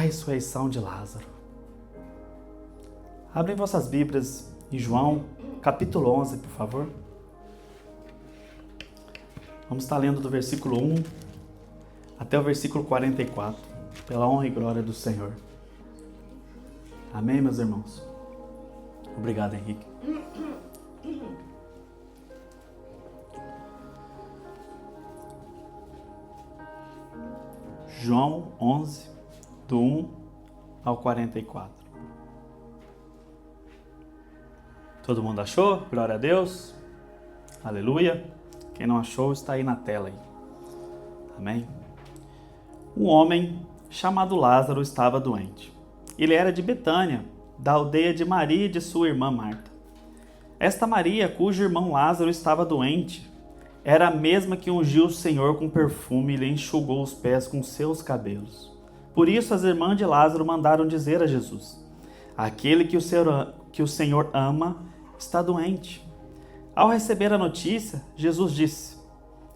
ressurreição de Lázaro. Abrem vossas Bíblias em João, capítulo 11, por favor. Vamos estar lendo do versículo 1 até o versículo 44, pela honra e glória do Senhor. Amém, meus irmãos? Obrigado, Henrique. João 11, do 1 ao 44. Todo mundo achou? Glória a Deus. Aleluia. Quem não achou está aí na tela. Aí. Amém. Um homem chamado Lázaro estava doente. Ele era de Betânia, da aldeia de Maria e de sua irmã Marta. Esta Maria, cujo irmão Lázaro estava doente, era a mesma que ungiu o Senhor com perfume e lhe enxugou os pés com seus cabelos. Por isso as irmãs de Lázaro mandaram dizer a Jesus: aquele que o Senhor ama está doente. Ao receber a notícia, Jesus disse: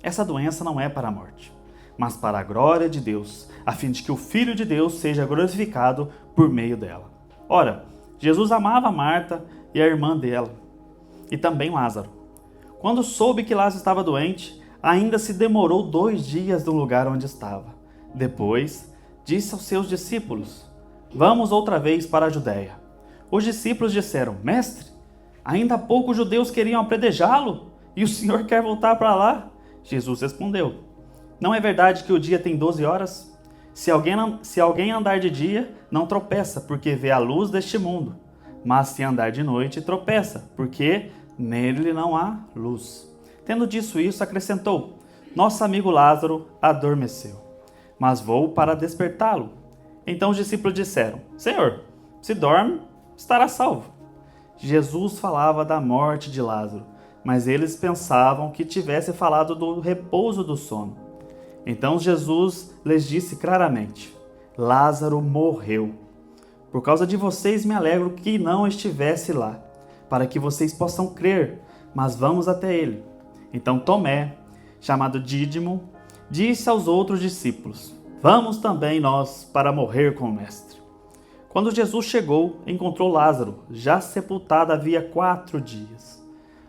essa doença não é para a morte, mas para a glória de Deus, a fim de que o Filho de Deus seja glorificado por meio dela. Ora, Jesus amava Marta e a irmã dela, e também Lázaro. Quando soube que Lázaro estava doente, ainda se demorou 2 dias no lugar onde estava. Depois, disse aos seus discípulos: vamos outra vez para a Judéia. Os discípulos disseram: mestre, ainda há pouco os judeus queriam apedrejá-lo, e o Senhor quer voltar para lá? Jesus respondeu: não é verdade que o dia tem 12 horas? Se alguém andar de dia, não tropeça, porque vê a luz deste mundo. Mas se andar de noite, tropeça, porque nele não há luz. Tendo dito isso, acrescentou: nosso amigo Lázaro adormeceu, mas vou para despertá-lo. Então os discípulos disseram: Senhor, se dorme, estará salvo. Jesus falava da morte de Lázaro, mas eles pensavam que tivesse falado do repouso do sono. Então Jesus lhes disse claramente: Lázaro morreu. Por causa de vocês me alegro que não estivesse lá, para que vocês possam crer, mas vamos até ele. Então Tomé, chamado Dídimo, disse aos outros discípulos: vamos também nós para morrer com o mestre. Quando Jesus chegou, encontrou Lázaro, já sepultado havia 4 dias.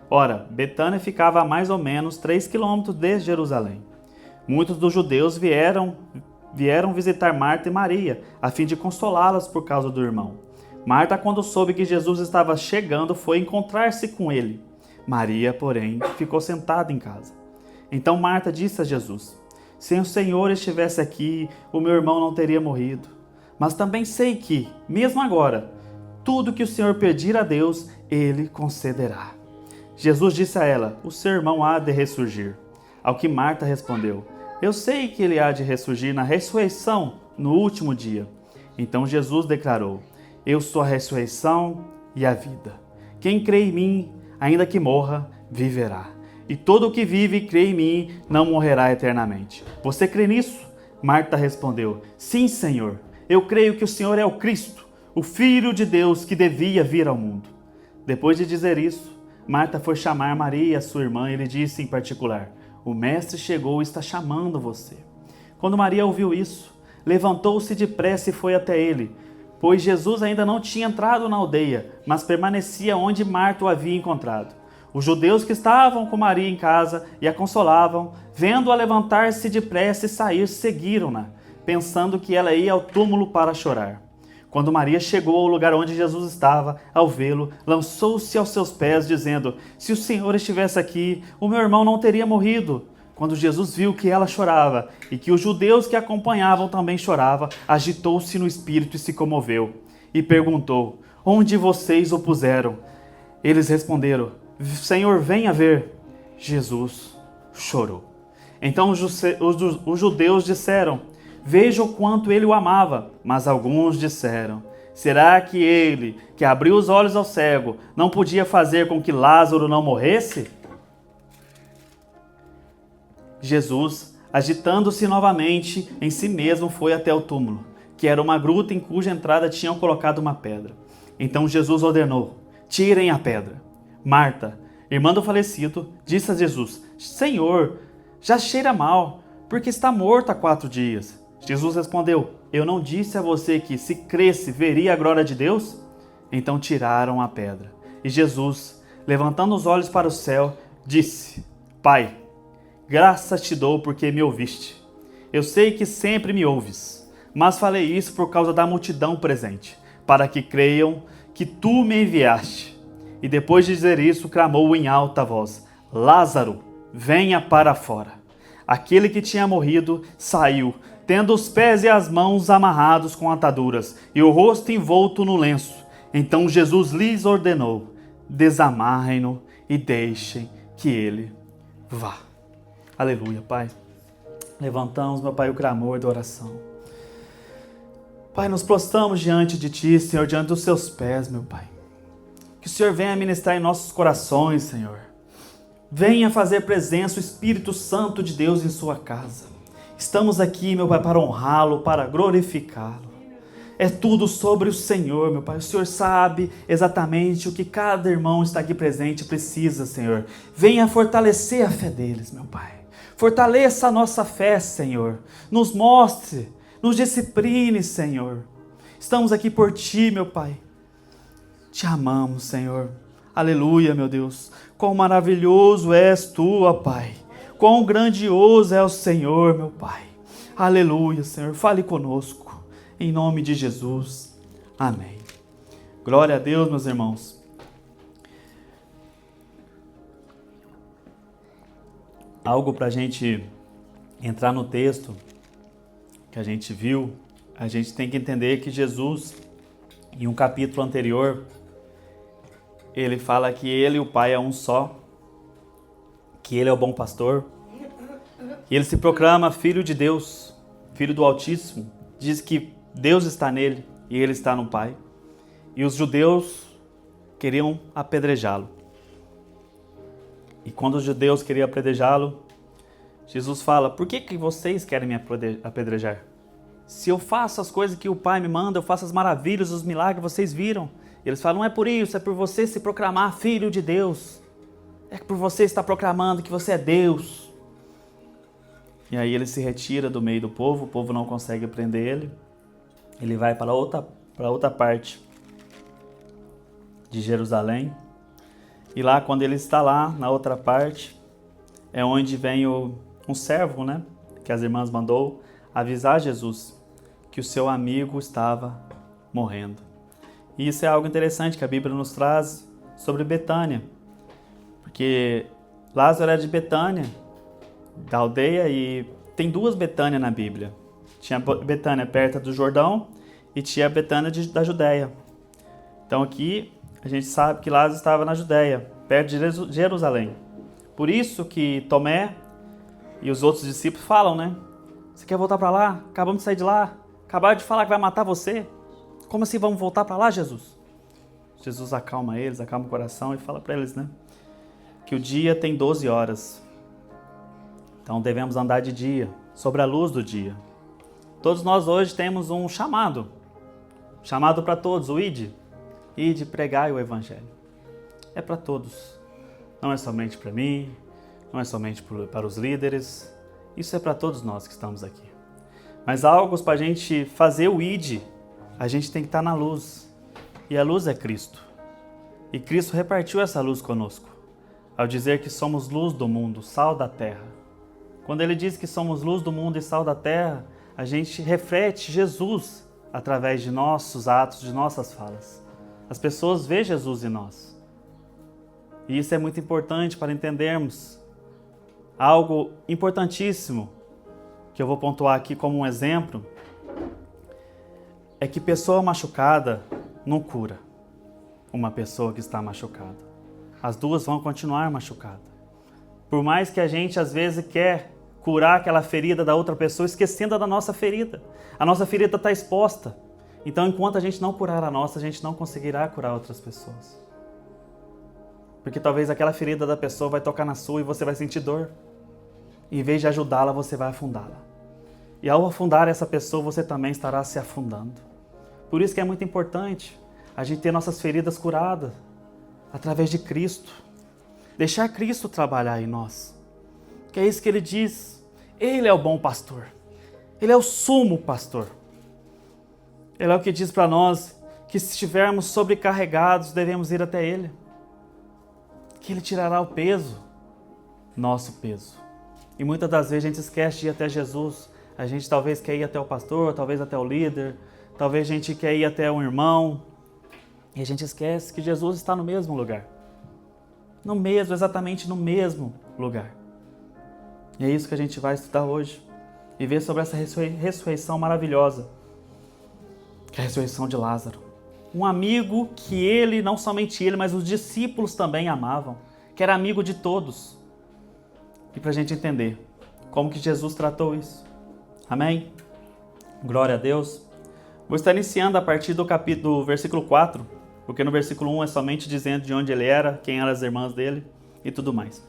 Ora, Betânia ficava a mais ou menos 3 quilômetros de Jerusalém. Muitos dos judeus vieram visitar Marta e Maria, a fim de consolá-las por causa do irmão. Marta, quando soube que Jesus estava chegando, foi encontrar-se com ele. Maria, porém, ficou sentada em casa. Então Marta disse a Jesus: se o Senhor estivesse aqui, o meu irmão não teria morrido. Mas também sei que, mesmo agora, tudo que o Senhor pedir a Deus, Ele concederá. Jesus disse a ela: o seu irmão há de ressurgir. Ao que Marta respondeu: eu sei que ele há de ressurgir na ressurreição no último dia. Então Jesus declarou: eu sou a ressurreição e a vida. Quem crê em mim, ainda que morra, viverá. E todo o que vive e crê em mim não morrerá eternamente. Você crê nisso? Marta respondeu: sim, Senhor. Eu creio que o Senhor é o Cristo, o Filho de Deus que devia vir ao mundo. Depois de dizer isso, Marta foi chamar Maria, sua irmã, e lhe disse em particular: o mestre chegou e está chamando você. Quando Maria ouviu isso, levantou-se depressa e foi até ele, pois Jesus ainda não tinha entrado na aldeia, mas permanecia onde Marta o havia encontrado. Os judeus que estavam com Maria em casa e a consolavam, vendo-a levantar-se depressa e sair, seguiram-na, pensando que ela ia ao túmulo para chorar. Quando Maria chegou ao lugar onde Jesus estava, ao vê-lo, lançou-se aos seus pés, dizendo: se o Senhor estivesse aqui, o meu irmão não teria morrido. Quando Jesus viu que ela chorava e que os judeus que a acompanhavam também choravam, agitou-se no espírito e se comoveu. E perguntou: onde vocês o puseram? Eles responderam: Senhor, venha ver. Jesus chorou. Então os judeus disseram: veja o quanto ele o amava. Mas alguns disseram: será que ele, que abriu os olhos ao cego, não podia fazer com que Lázaro não morresse? Jesus, agitando-se novamente em si mesmo, foi até o túmulo, que era uma gruta em cuja entrada tinham colocado uma pedra. Então Jesus ordenou: tirem a pedra. Marta, irmã do falecido, disse a Jesus: Senhor, já cheira mal, porque está morto há 4 dias. Jesus respondeu: eu não disse a você que, se cresce, veria a glória de Deus? Então tiraram a pedra. E Jesus, levantando os olhos para o céu, disse: Pai, graças te dou porque me ouviste. Eu sei que sempre me ouves, mas falei isso por causa da multidão presente, para que creiam que tu me enviaste. E depois de dizer isso, clamou em alta voz: Lázaro, venha para fora. Aquele que tinha morrido saiu, tendo os pés e as mãos amarrados com ataduras e o rosto envolto no lenço. Então Jesus lhes ordenou: desamarrem-no e deixem que ele vá. Aleluia, Pai. Levantamos, meu Pai, o clamor da oração. Pai, nos prostramos diante de Ti, Senhor, diante dos Seus pés, meu Pai. Que o Senhor venha ministrar em nossos corações, Senhor. Venha fazer presença o Espírito Santo de Deus em sua casa. Estamos aqui, meu Pai, para honrá-lo, para glorificá-lo. É tudo sobre o Senhor, meu Pai. O Senhor sabe exatamente o que cada irmão está aqui presente precisa, Senhor. Venha fortalecer a fé deles, meu Pai. Fortaleça a nossa fé, Senhor. Nos mostre, nos discipline, Senhor. Estamos aqui por Ti, meu Pai. Te amamos, Senhor. Aleluia, meu Deus. Quão maravilhoso és Tu, ó Pai. Quão grandioso é o Senhor, meu Pai. Aleluia, Senhor. Fale conosco. Em nome de Jesus. Amém. Glória a Deus, meus irmãos. Algo para a gente entrar no texto que a gente viu, a gente tem que entender que Jesus, em um capítulo anterior, ele fala que ele e o Pai é um só, que ele é o bom pastor, e ele se proclama filho de Deus, filho do Altíssimo, diz que Deus está nele e ele está no Pai, e os judeus queriam apedrejá-lo. E quando os judeus queriam apedrejá-lo, Jesus fala: por que vocês querem me apedrejar? Se eu faço as coisas que o Pai me manda, eu faço as maravilhas, os milagres, vocês viram. E eles falam: não é por isso, é por você se proclamar filho de Deus. É por você estar proclamando que você é Deus. E aí ele se retira do meio do povo, o povo não consegue prender ele. Ele vai para outra parte de Jerusalém. E lá, quando ele está lá, na outra parte, é onde vem um servo, né, que as irmãs mandou avisar Jesus que o seu amigo estava morrendo. E isso é algo interessante que a Bíblia nos traz sobre Betânia. Porque Lázaro era de Betânia, da aldeia, e tem duas Betânia na Bíblia. Tinha Betânia perto do Jordão e tinha Betânia da Judéia. Então aqui a gente sabe que Lázaro estava na Judéia, perto de Jerusalém. Por isso que Tomé e os outros discípulos falam, né? Você quer voltar para lá? Acabamos de sair de lá. Acabaram de falar que vai matar você. Como assim vamos voltar para lá, Jesus? Jesus acalma eles, acalma o coração e fala para eles, né? Que o dia tem 12 horas. Então devemos andar de dia, sobre a luz do dia. Todos nós hoje temos um chamado para todos, o Ide. Ide, pregai o Evangelho. É para todos. Não é somente para mim, não é somente para os líderes. Isso é para todos nós que estamos aqui. Mas algo para a gente fazer o Ide, a gente tem que estar na luz. E a luz é Cristo. E Cristo repartiu essa luz conosco, ao dizer que somos luz do mundo, sal da terra. Quando ele diz que somos luz do mundo e sal da terra, a gente reflete Jesus através de nossos atos, de nossas falas. As pessoas veem Jesus em nós. E isso é muito importante para entendermos algo importantíssimo, que eu vou pontuar aqui como um exemplo, é que pessoa machucada não cura uma pessoa que está machucada. As duas vão continuar machucadas. Por mais que a gente às vezes quer curar aquela ferida da outra pessoa, esquecendo da nossa ferida. A nossa ferida está exposta. Então, enquanto a gente não curar a nossa, a gente não conseguirá curar outras pessoas. Porque talvez aquela ferida da pessoa vai tocar na sua e você vai sentir dor. Em vez de ajudá-la, você vai afundá-la. E ao afundar essa pessoa, você também estará se afundando. Por isso que é muito importante a gente ter nossas feridas curadas através de Cristo. Deixar Cristo trabalhar em nós. Que é isso que ele diz. Ele é o bom pastor. Ele é o sumo pastor. Ele é o que diz para nós que se estivermos sobrecarregados, devemos ir até Ele. Que Ele tirará o peso, nosso peso. E muitas das vezes a gente esquece de ir até Jesus. A gente talvez quer ir até o pastor, talvez até o líder, talvez a gente quer ir até um irmão. E a gente esquece que Jesus está no mesmo lugar. Exatamente no mesmo lugar. E é isso que a gente vai estudar hoje. E ver sobre essa ressurreição maravilhosa. Que é a ressurreição de Lázaro. Um amigo que ele, não somente ele, mas os discípulos também amavam. Que era amigo de todos. E para a gente entender como que Jesus tratou isso. Amém? Glória a Deus. Vou estar iniciando a partir do versículo 4, porque no versículo 1 é somente dizendo de onde ele era, quem eram as irmãs dele e tudo mais.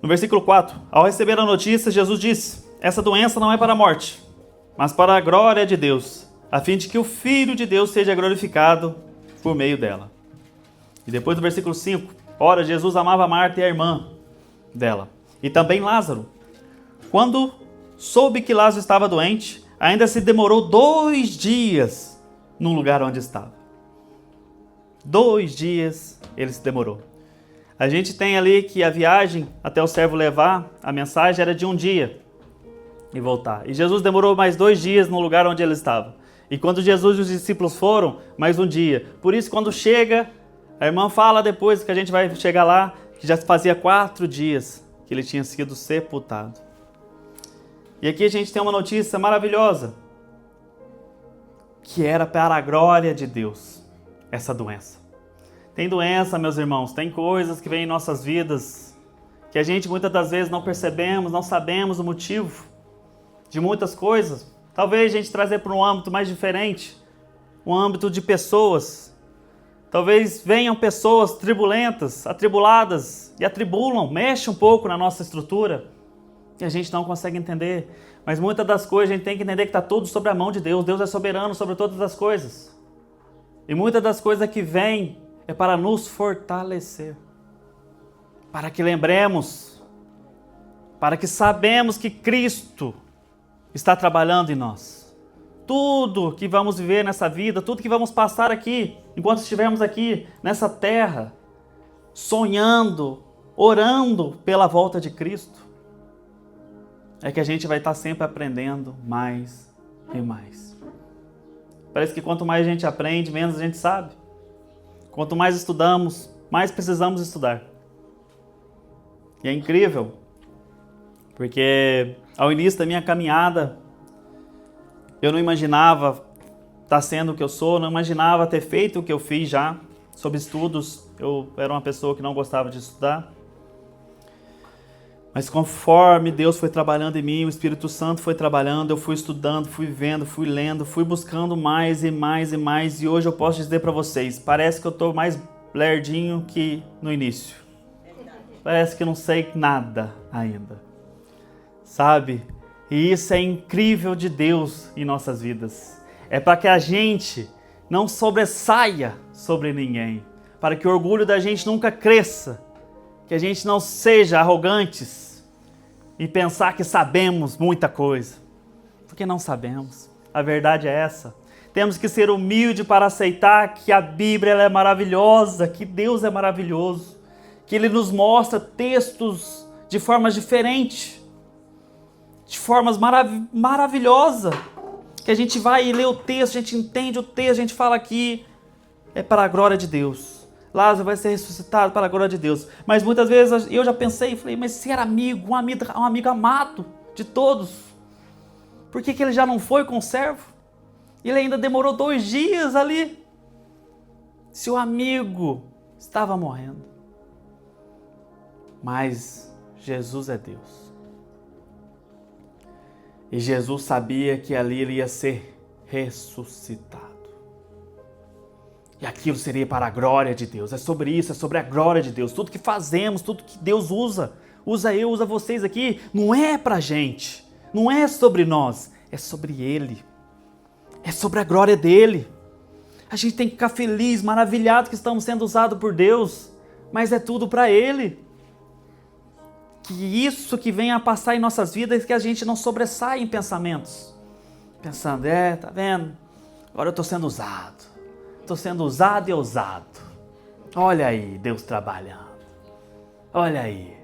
No versículo 4, ao receber a notícia, Jesus disse: essa doença não é para a morte, mas para a glória de Deus, a fim de que o Filho de Deus seja glorificado por meio dela. E depois do versículo 5, ora, Jesus amava Marta e a irmã dela, e também Lázaro. Quando soube que Lázaro estava doente, ainda se demorou 2 dias no lugar onde estava. 2 dias ele se demorou. A gente tem ali que a viagem até o servo levar a mensagem era de 1 dia e voltar. E Jesus demorou mais 2 dias no lugar onde ele estava. E quando Jesus e os discípulos foram, mais 1 dia. Por isso, quando chega, a irmã fala depois que a gente vai chegar lá, que já fazia 4 dias que ele tinha sido sepultado. E aqui a gente tem uma notícia maravilhosa, que era para a glória de Deus, essa doença. Tem doença, meus irmãos, tem coisas que vêm em nossas vidas, que a gente muitas das vezes não percebemos, não sabemos o motivo de muitas coisas. Talvez a gente trazer para um âmbito mais diferente, um âmbito de pessoas. Talvez venham pessoas tribulentas, atribuladas e atribulam, mexem um pouco na nossa estrutura. E a gente não consegue entender. Mas muitas das coisas a gente tem que entender que está tudo sobre a mão de Deus. Deus é soberano sobre todas as coisas. E muitas das coisas que vêm é para nos fortalecer. Para que lembremos. Para que sabemos que Cristo está trabalhando em nós. Tudo que vamos viver nessa vida, tudo que vamos passar aqui, enquanto estivermos aqui nessa terra, sonhando, orando pela volta de Cristo, é que a gente vai estar sempre aprendendo mais e mais. Parece que quanto mais a gente aprende, menos a gente sabe. Quanto mais estudamos, mais precisamos estudar. E é incrível, porque ao início da minha caminhada, eu não imaginava estar sendo o que eu sou, não imaginava ter feito o que eu fiz já, sobre estudos. Eu era uma pessoa que não gostava de estudar. Mas conforme Deus foi trabalhando em mim, o Espírito Santo foi trabalhando, eu fui estudando, fui vendo, fui lendo, fui buscando mais e mais e mais. E hoje eu posso dizer para vocês, parece que eu estou mais lerdinho que no início. Parece que eu não sei nada ainda. Sabe? E isso é incrível de Deus em nossas vidas. É para que a gente não sobressaia sobre ninguém. Para que o orgulho da gente nunca cresça. Que a gente não seja arrogantes e pensar que sabemos muita coisa. Porque não sabemos. A verdade é essa. Temos que ser humildes para aceitar que a Bíblia ela é maravilhosa, que Deus é maravilhoso, que Ele nos mostra textos de formas diferentes, de formas maravilhosas, que a gente vai e lê o texto, a gente entende o texto, a gente fala que é para a glória de Deus. Lázaro vai ser ressuscitado para a glória de Deus. Mas muitas vezes eu já pensei e falei, mas se era amigo, um amigo amado de todos, por que ele já não foi com o servo? Ele ainda demorou 2 dias ali. Se o amigo estava morrendo. Mas Jesus é Deus. E Jesus sabia que ali ele ia ser ressuscitado. E aquilo seria para a glória de Deus. É sobre isso, é sobre a glória de Deus. Tudo que fazemos, tudo que Deus usa eu, usa vocês aqui, não é para a gente. Não é sobre nós, é sobre Ele. É sobre a glória dEle. A gente tem que ficar feliz, maravilhado que estamos sendo usados por Deus. Mas é tudo para Ele. que isso que venha a passar em nossas vidas, que a gente não sobressaia em pensamentos. Pensando, tá vendo? Agora eu estou sendo usado. Estou sendo usado e ousado. Olha aí, Deus trabalhando. Olha aí.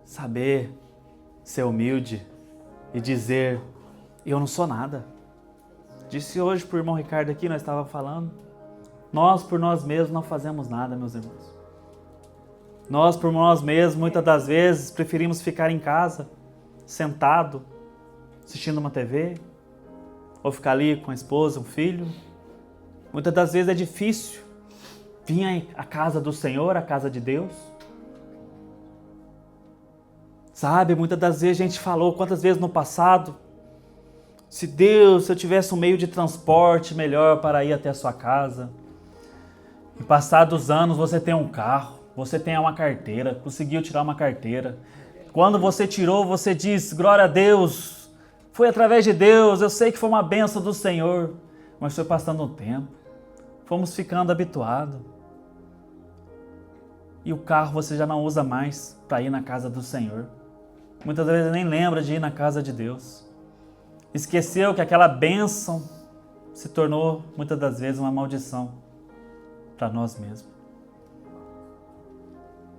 Saber ser humilde e dizer, eu não sou nada. Disse hoje para o irmão Ricardo aqui, nós estávamos falando. Nós por nós mesmos não fazemos nada, meus irmãos. Nós por nós mesmos, muitas das vezes, preferimos ficar em casa, sentado, assistindo uma TV, ou ficar ali com a esposa, um filho. Muitas das vezes é difícil vir à casa do Senhor, à casa de Deus. Sabe, muitas das vezes a gente falou, quantas vezes no passado, se eu tivesse um meio de transporte melhor para ir até a sua casa. E passados anos você tem um carro, você tem uma carteira, conseguiu tirar uma carteira. Quando você tirou, você diz, glória a Deus, foi através de Deus, eu sei que foi uma bênção do Senhor. Mas foi passando o tempo, fomos ficando habituados. E o carro você já não usa mais para ir na casa do Senhor. Muitas vezes nem lembra de ir na casa de Deus. Esqueceu que aquela bênção se tornou, muitas das vezes, uma maldição para nós mesmos.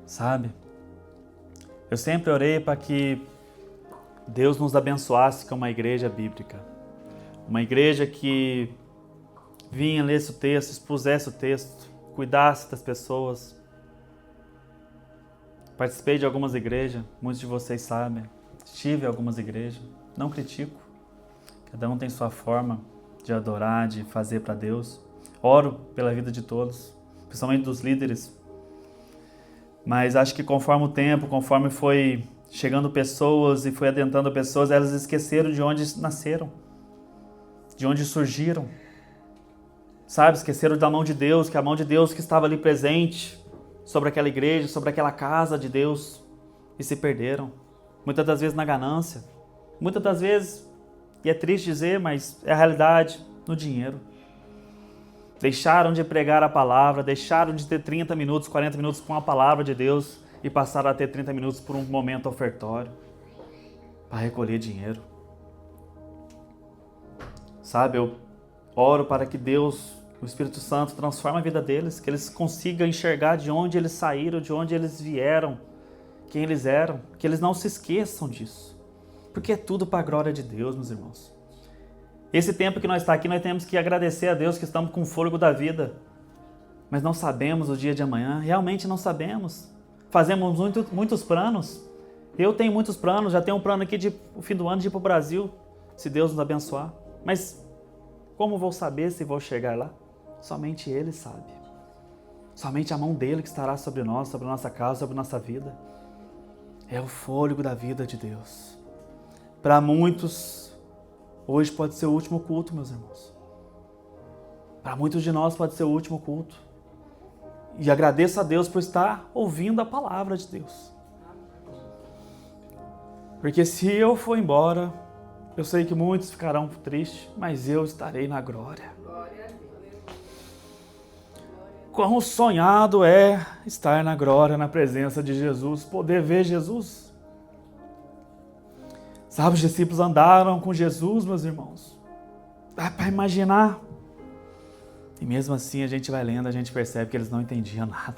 Sabe? Eu sempre orei para que Deus nos abençoasse com uma igreja bíblica. Uma igreja que vinha, lesse o texto, expusesse o texto, cuidasse das pessoas. Participei de algumas igrejas, muitos de vocês sabem. Estive em algumas igrejas, não critico. Cada um tem sua forma de adorar, de fazer para Deus. Oro pela vida de todos, principalmente dos líderes. Mas acho que conforme o tempo, conforme foi chegando pessoas e foi adentrando pessoas, elas esqueceram de onde nasceram, de onde surgiram. Sabe, esqueceram da mão de Deus, que a mão de Deus que estava ali presente sobre aquela igreja, sobre aquela casa de Deus, e se perderam. Muitas das vezes na ganância, muitas das vezes, e é triste dizer, mas é a realidade, no dinheiro. Deixaram de pregar a palavra, deixaram de ter 30 minutos, 40 minutos com a palavra de Deus e passaram a ter 30 minutos por um momento ofertório para recolher dinheiro. Sabe, eu oro para que Deus, o Espírito Santo, transforme a vida deles, que eles consigam enxergar de onde eles saíram, de onde eles vieram, quem eles eram, que eles não se esqueçam disso. Porque é tudo para a glória de Deus, meus irmãos. Esse tempo que nós estamos aqui, nós temos que agradecer a Deus que estamos com o fôlego da vida. Mas não sabemos o dia de amanhã, realmente não sabemos. Fazemos muitos planos. Eu tenho muitos planos, já tenho um plano aqui de o fim do ano de ir para o Brasil, se Deus nos abençoar. Mas como vou saber se vou chegar lá? Somente Ele sabe. Somente a mão dele que estará sobre nós, sobre a nossa casa, sobre a nossa vida. É o fôlego da vida de Deus. Para muitos, hoje pode ser o último culto, meus irmãos. Para muitos de nós pode ser o último culto. E agradeço a Deus por estar ouvindo a palavra de Deus. Porque se eu for embora, eu sei que muitos ficarão tristes, mas eu estarei na glória. Quão sonhado é estar na glória, na presença de Jesus, poder ver Jesus. Sabe, os discípulos andaram com Jesus, meus irmãos. Dá para imaginar. E mesmo assim a gente vai lendo, a gente percebe que eles não entendiam nada.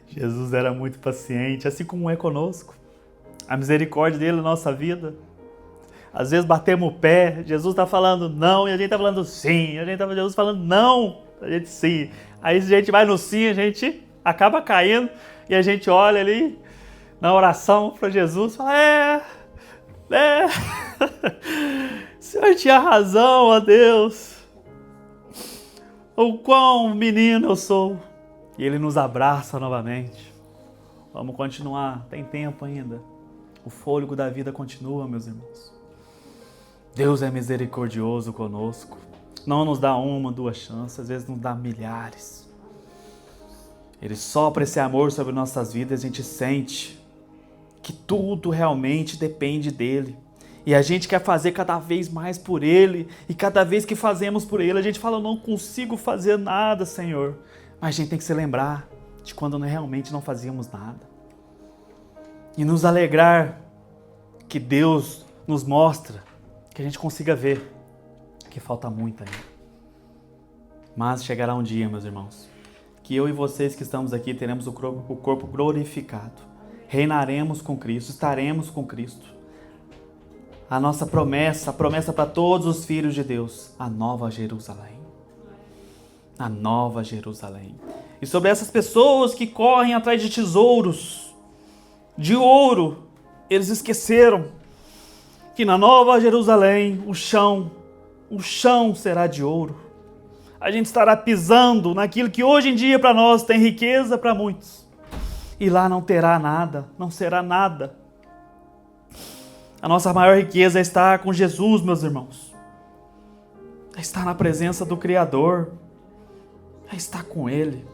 Jesus era muito paciente, assim como é conosco. A misericórdia dele na nossa vida. Às vezes batemos o pé, Jesus está falando não e a gente está falando sim. Jesus falando não, a gente sim. Aí a gente vai no sim, a gente acaba caindo e a gente olha ali na oração para Jesus e fala, o Senhor tinha razão, ó Deus. O quão menino eu sou. E Ele nos abraça novamente. Vamos continuar, tem tempo ainda. O fôlego da vida continua, meus irmãos. Deus é misericordioso conosco. Não nos dá uma, duas chances, às vezes nos dá milhares. Ele sopra esse amor sobre nossas vidas, a gente sente que tudo realmente depende dele. E a gente quer fazer cada vez mais por ele. E cada vez que fazemos por ele, a gente fala, eu não consigo fazer nada, Senhor. Mas a gente tem que se lembrar de quando realmente não fazíamos nada. e nos alegrar que Deus nos mostra, que a gente consiga ver que falta muito ainda. Mas chegará um dia, meus irmãos, que eu e vocês que estamos aqui teremos o corpo glorificado. Reinaremos com Cristo, estaremos com Cristo. A nossa promessa, a promessa para todos os filhos de Deus, a Nova Jerusalém. A Nova Jerusalém. E sobre essas pessoas que correm atrás de tesouros, de ouro, eles esqueceram que na Nova Jerusalém o chão será de ouro. A gente estará pisando naquilo que hoje em dia para nós tem riqueza para muitos. E lá não terá nada, não será nada. A nossa maior riqueza é estar com Jesus, meus irmãos. É estar na presença do Criador. É estar com Ele.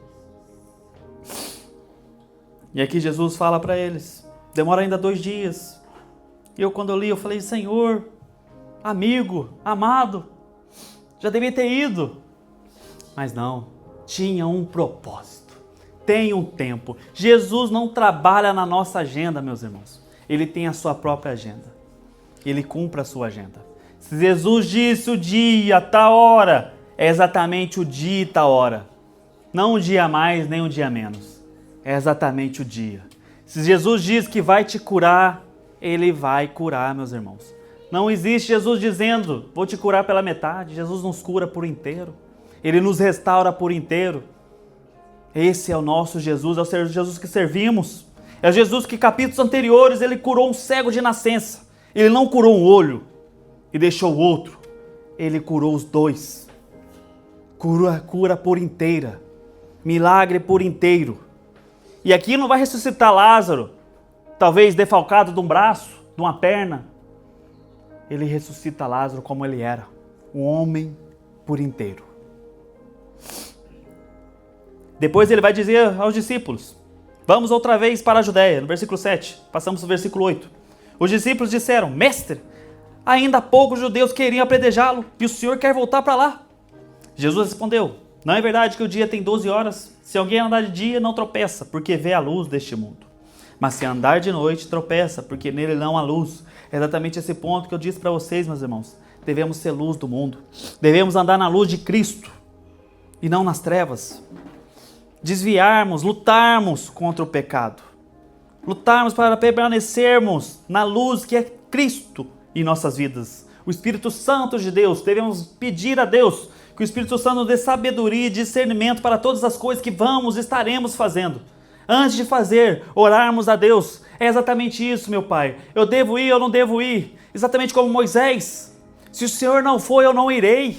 E aqui Jesus fala para eles, demora ainda 2 dias. E quando eu li, eu falei, Senhor, amigo, amado, já devia ter ido. Mas não, tinha um propósito. Tem um tempo. Jesus não trabalha na nossa agenda, meus irmãos. Ele tem a sua própria agenda. Ele cumpre a sua agenda. Se Jesus disse o dia, tal hora, é exatamente o dia e tal hora. Não um dia a mais, nem um dia a menos. É exatamente o dia. Se Jesus diz que vai te curar, Ele vai curar, meus irmãos. Não existe Jesus dizendo, vou te curar pela metade. Jesus nos cura por inteiro. Ele nos restaura por inteiro. Esse é o nosso Jesus, é o Jesus que servimos. É o Jesus que, capítulos anteriores, Ele curou um cego de nascença. Ele não curou um olho e deixou o outro. Ele curou os 2. Cura por inteira. Milagre por inteiro. E aqui não vai ressuscitar Lázaro, talvez defalcado de um braço, de uma perna. Ele ressuscita Lázaro como ele era, um homem por inteiro. Depois ele vai dizer aos discípulos, vamos outra vez para a Judéia, no versículo 7, passamos para o versículo 8. Os discípulos disseram, mestre, ainda há pouco os judeus queriam apedrejá-lo e o Senhor quer voltar para lá. Jesus respondeu, não é verdade que o dia tem 12 horas? Se alguém andar de dia, não tropeça, porque vê a luz deste mundo. Mas se andar de noite, tropeça, porque nele não há luz. É exatamente esse ponto que eu disse para vocês, meus irmãos. Devemos ser luz do mundo. Devemos andar na luz de Cristo e não nas trevas. Desviarmos, lutarmos contra o pecado. Lutarmos para permanecermos na luz que é Cristo em nossas vidas. O Espírito Santo de Deus, devemos pedir a Deus que o Espírito Santo nos dê sabedoria e discernimento para todas as coisas que estaremos fazendo. Antes de fazer, orarmos a Deus. É exatamente isso, meu Pai. Eu devo ir, eu não devo ir. Exatamente como Moisés. Se o Senhor não for, eu não irei.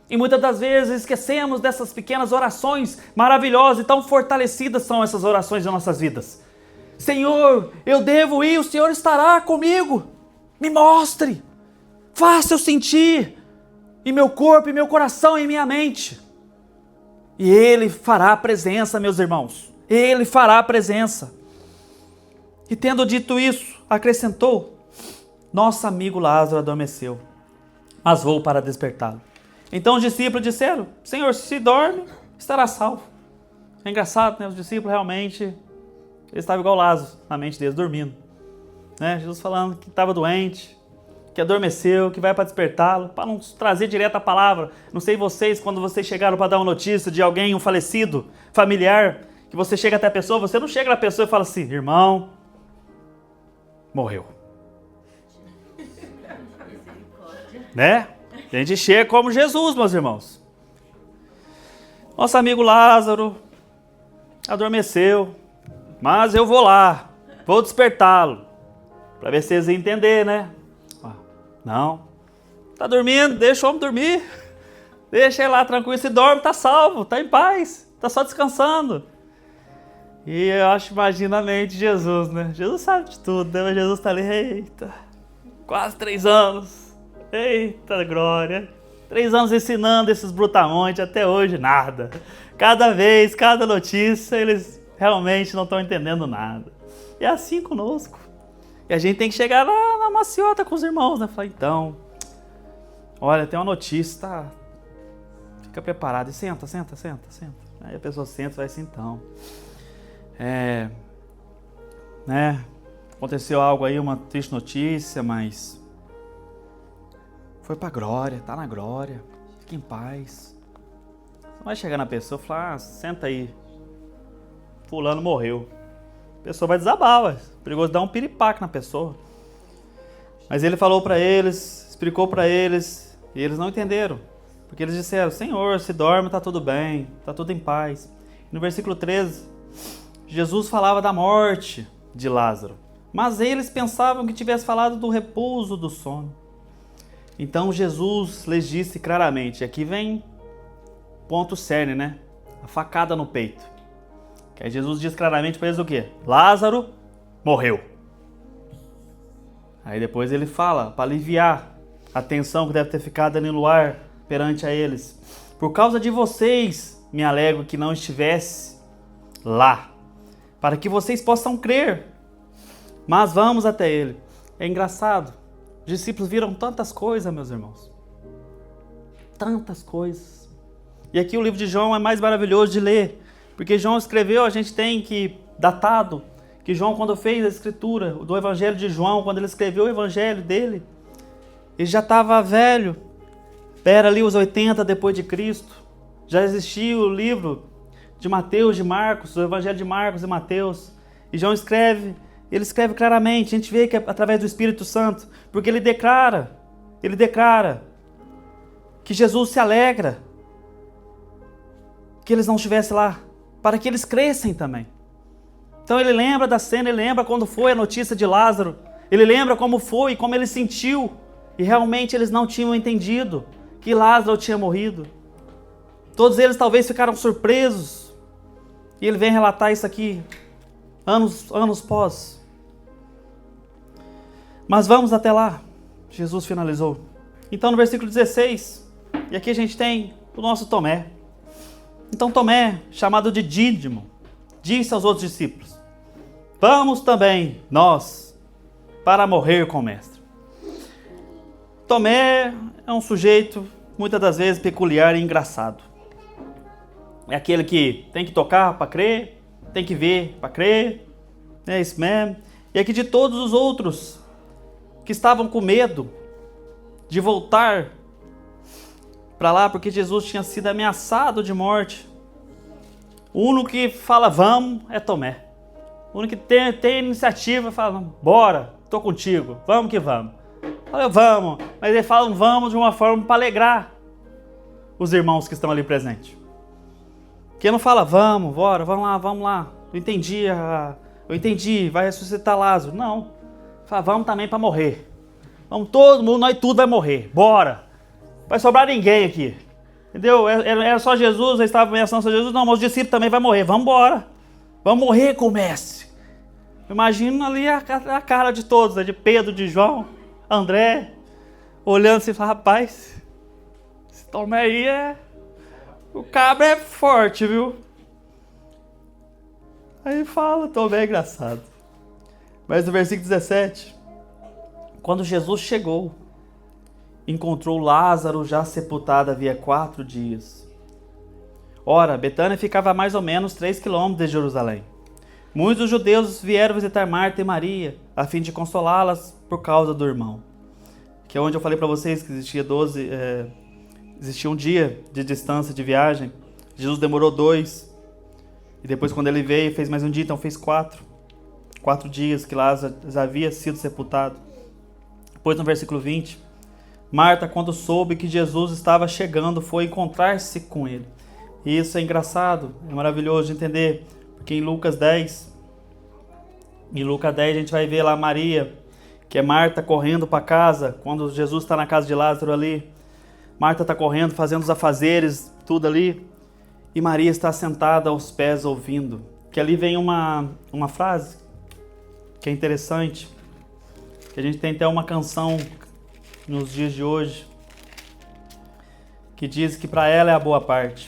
E muitas das vezes esquecemos dessas pequenas orações maravilhosas e tão fortalecidas são essas orações em nossas vidas. Senhor, eu devo ir, o Senhor estará comigo. Me mostre. Faça eu sentir em meu corpo, em meu coração, em minha mente. E Ele fará a presença, meus irmãos. Ele fará a presença. E tendo dito isso, acrescentou, nosso amigo Lázaro adormeceu, mas vou para despertá-lo. Então os discípulos disseram, Senhor, se dorme, estará salvo. É engraçado, né? Os discípulos realmente, eles estavam igual Lázaro, na mente deles, dormindo. Né? Jesus falando que estava doente, que adormeceu, que vai para despertá-lo, para não trazer direto a palavra. Não sei vocês, quando vocês chegaram para dar uma notícia de alguém, um falecido, familiar, que você chega até a pessoa, você não chega na pessoa e fala assim, irmão, morreu. Né? A gente chega como Jesus, meus irmãos. Nosso amigo Lázaro adormeceu, mas eu vou lá, vou despertá-lo, para ver se vocês entender, né? Não, tá dormindo, deixa o homem dormir, deixa ele lá tranquilo, se dorme, tá salvo, tá em paz, tá só descansando. E eu acho, imagina a mente de Jesus, né? Jesus sabe de tudo, né? Mas Jesus tá ali, eita, quase 3 anos, eita glória, 3 anos ensinando esses brutamontes, até hoje nada. Cada vez, cada notícia, eles realmente não estão entendendo nada. E é assim conosco. E a gente tem que chegar lá na maciota com os irmãos, né? Falar, então, olha, tem uma notícia, tá? Fica preparado e senta. Aí a pessoa senta e vai assim, então. Né? aconteceu algo aí, uma triste notícia, mas foi pra glória, tá na glória, fique em paz. Você vai chegar na pessoa e falar, senta aí, fulano morreu. A pessoa vai desabar, ué. Perigoso dar um piripaque na pessoa. Mas ele falou pra eles, explicou pra eles, e eles não entenderam. Porque eles disseram, Senhor, se dorme, tá tudo bem, tá tudo em paz. E no versículo 13, Jesus falava da morte de Lázaro. Mas eles pensavam que tivesse falado do repouso do sono. Então Jesus lhes disse claramente, aqui vem ponto cerne, né? A facada no peito. Que aí Jesus diz claramente para eles o quê? Lázaro morreu. Aí depois ele fala, para aliviar a tensão que deve ter ficado ali no ar perante a eles. Por causa de vocês, me alegro que não estivesse lá, para que vocês possam crer. Mas vamos até ele. É engraçado. Os discípulos viram tantas coisas, meus irmãos. Tantas coisas. E aqui o livro de João é mais maravilhoso de ler. Porque João escreveu, a gente tem que, datado, que João quando fez a escritura do Evangelho de João, quando ele escreveu o Evangelho dele, ele já estava velho. Era ali os 80 depois de Cristo. Já existia o livro de Mateus, de Marcos, o Evangelho de Marcos e Mateus. E João escreve, ele escreve claramente, a gente vê que é através do Espírito Santo, porque ele declara que Jesus se alegra que eles não estivessem lá, para que eles crescem também. Então ele lembra da cena, ele lembra quando foi a notícia de Lázaro, ele lembra como foi, como ele sentiu, e realmente eles não tinham entendido que Lázaro tinha morrido. Todos eles talvez ficaram surpresos, e ele vem relatar isso aqui, anos pós. Mas vamos até lá, Jesus finalizou. Então no versículo 16, e aqui a gente tem o nosso Tomé. Então Tomé, chamado de Dídimo, disse aos outros discípulos, vamos também nós para morrer com o mestre. Tomé é um sujeito muitas das vezes peculiar e engraçado. É aquele que tem que tocar para crer, tem que ver para crer, é isso mesmo. E aqui de todos os outros que estavam com medo de voltar para lá, porque Jesus tinha sido ameaçado de morte, o único que fala vamos é Tomé. O único que tem iniciativa fala, bora, tô contigo, vamos que vamos. Fala, vamos, mas ele fala vamos de uma forma para alegrar os irmãos que estão ali presentes. Quem não fala vamos, bora, vamos lá, eu entendi, vai ressuscitar Lázaro. Não, fala vamos também para morrer. Vamos todo mundo, nós tudo vai morrer, bora. Vai sobrar ninguém aqui. Entendeu? Era só Jesus, eles estavam ameaçando só Jesus. Não, mas os discípulos também vão morrer. Vamos embora. Vamos morrer com o mestre. Imagina ali a cara de todos, né? De Pedro, de João, André, olhando assim e falando, rapaz, esse Tomé aí o cabra é forte, viu? Aí fala, Tomé é engraçado. Mas no versículo 17, quando Jesus chegou, encontrou Lázaro já sepultado havia 4 dias. Ora, Betânia ficava a mais ou menos 3 quilômetros de Jerusalém. Muitos judeus vieram visitar Marta e Maria, a fim de consolá-las por causa do irmão. Que é onde eu falei para vocês que existia um dia de distância de viagem. Jesus demorou 2. E depois quando ele veio, fez mais um dia, então fez 4. 4 dias que Lázaro já havia sido sepultado. Depois no versículo 20... Marta, quando soube que Jesus estava chegando, foi encontrar-se com ele. E isso é engraçado, é maravilhoso de entender, porque em Lucas 10 a gente vai ver lá Maria, que é Marta correndo para casa, quando Jesus está na casa de Lázaro ali. Marta está correndo, fazendo os afazeres, tudo ali, e Maria está sentada aos pés ouvindo. Que ali vem uma frase que é interessante, que a gente tem até uma canção nos dias de hoje, que diz que para ela é a boa parte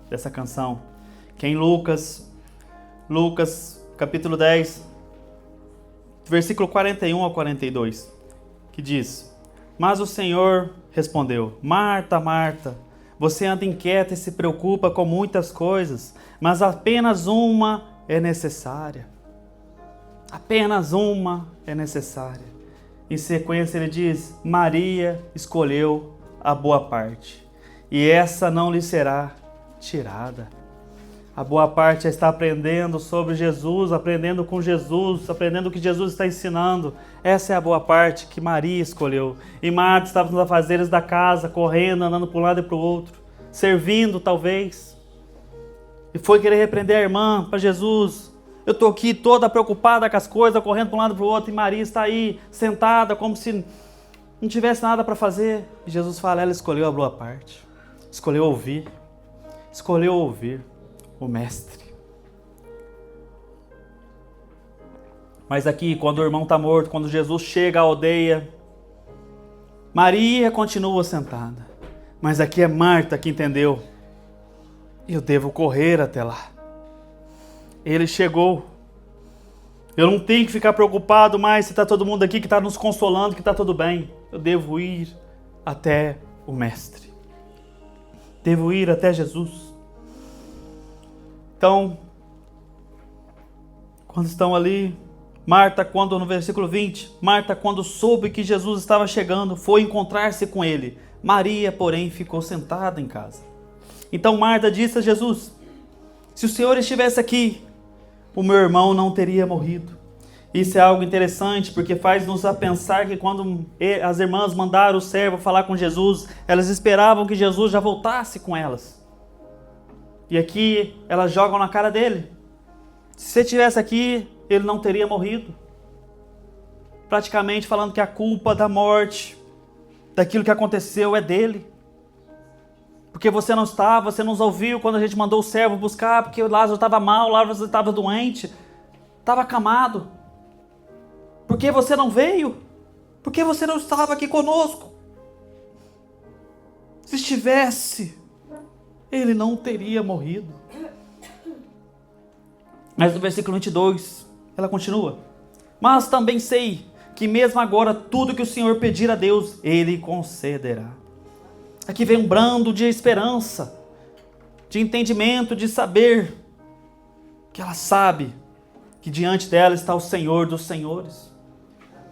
dessa canção, que é em Lucas capítulo 10, versículo 41 ao 42, que diz, mas o Senhor respondeu, Marta, Marta, você anda inquieta e se preocupa com muitas coisas, mas apenas uma é necessária. Apenas uma é necessária. Em sequência ele diz, Maria escolheu a boa parte, e essa não lhe será tirada. A boa parte é estar aprendendo sobre Jesus, aprendendo com Jesus, aprendendo o que Jesus está ensinando. Essa é a boa parte que Maria escolheu. E Marta estava nos afazeres da casa, correndo, andando para um lado e para o outro, servindo talvez. E foi querer repreender a irmã para Jesus. Eu estou aqui toda preocupada com as coisas, correndo para um lado e para o outro, e Maria está aí, sentada, como se não tivesse nada para fazer. E Jesus fala, ela escolheu a boa parte. Escolheu ouvir o mestre. Mas aqui, quando o irmão está morto, quando Jesus chega à aldeia, Maria continua sentada. Mas aqui é Marta que entendeu. Eu devo correr até lá. Ele chegou. Eu não tenho que ficar preocupado mais se está todo mundo aqui que está nos consolando, que está tudo bem. Eu devo ir até o mestre. Devo ir até Jesus. Então, quando estão ali, Marta, no versículo 20, Marta, quando soube que Jesus estava chegando, foi encontrar-se com ele. Maria, porém, ficou sentada em casa. Então Marta disse a Jesus, se o Senhor estivesse aqui, o meu irmão não teria morrido. Isso é algo interessante, porque faz-nos a pensar que quando as irmãs mandaram o servo falar com Jesus, elas esperavam que Jesus já voltasse com elas. E aqui elas jogam na cara dele. Se você estivesse aqui, ele não teria morrido. Praticamente falando que a culpa da morte, daquilo que aconteceu, é dele. Porque você não estava, você nos ouviu quando a gente mandou o servo buscar, porque o Lázaro estava mal, o Lázaro estava doente, estava acamado. Por que você não veio? Por que você não estava aqui conosco? Se estivesse, ele não teria morrido. Mas no versículo 22, ela continua. Mas também sei que mesmo agora tudo que o Senhor pedir a Deus, Ele concederá. Aqui vem um brando de esperança, de entendimento, de saber que ela sabe que diante dela está o Senhor dos Senhores.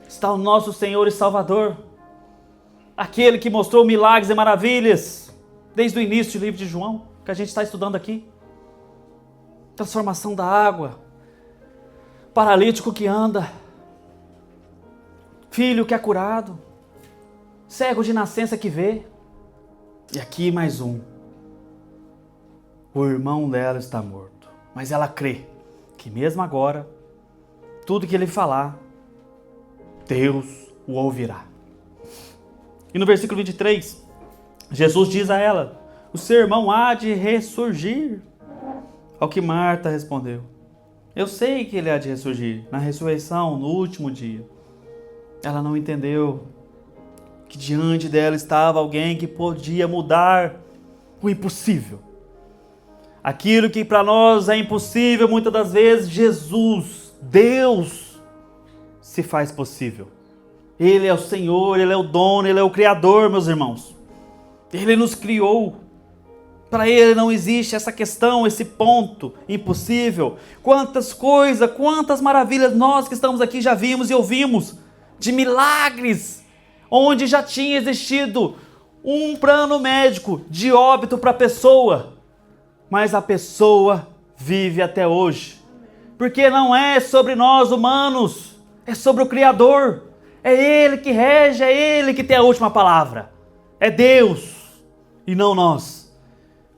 Está o nosso Senhor e Salvador. Aquele que mostrou milagres e maravilhas desde o início do livro de João, que a gente está estudando aqui. Transformação da água, paralítico que anda, filho que é curado, cego de nascença que vê. E aqui mais um. O irmão dela está morto, mas ela crê que mesmo agora, tudo que ele falar, Deus o ouvirá. E no versículo 23, Jesus diz a ela, o seu irmão há de ressurgir. Ao que Marta respondeu, eu sei que ele há de ressurgir na ressurreição, no último dia. Ela não entendeu que diante dela estava alguém que podia mudar o impossível. Aquilo que para nós é impossível, muitas das vezes, Jesus, Deus, se faz possível. Ele é o Senhor, Ele é o dono, Ele é o Criador, meus irmãos. Ele nos criou. Para Ele não existe essa questão, esse ponto impossível. Quantas coisas, quantas maravilhas nós que estamos aqui já vimos e ouvimos de milagres, onde já tinha existido um plano médico de óbito para a pessoa, mas a pessoa vive até hoje. Porque não é sobre nós humanos, é sobre o Criador. É Ele que rege, é Ele que tem a última palavra. É Deus e não nós.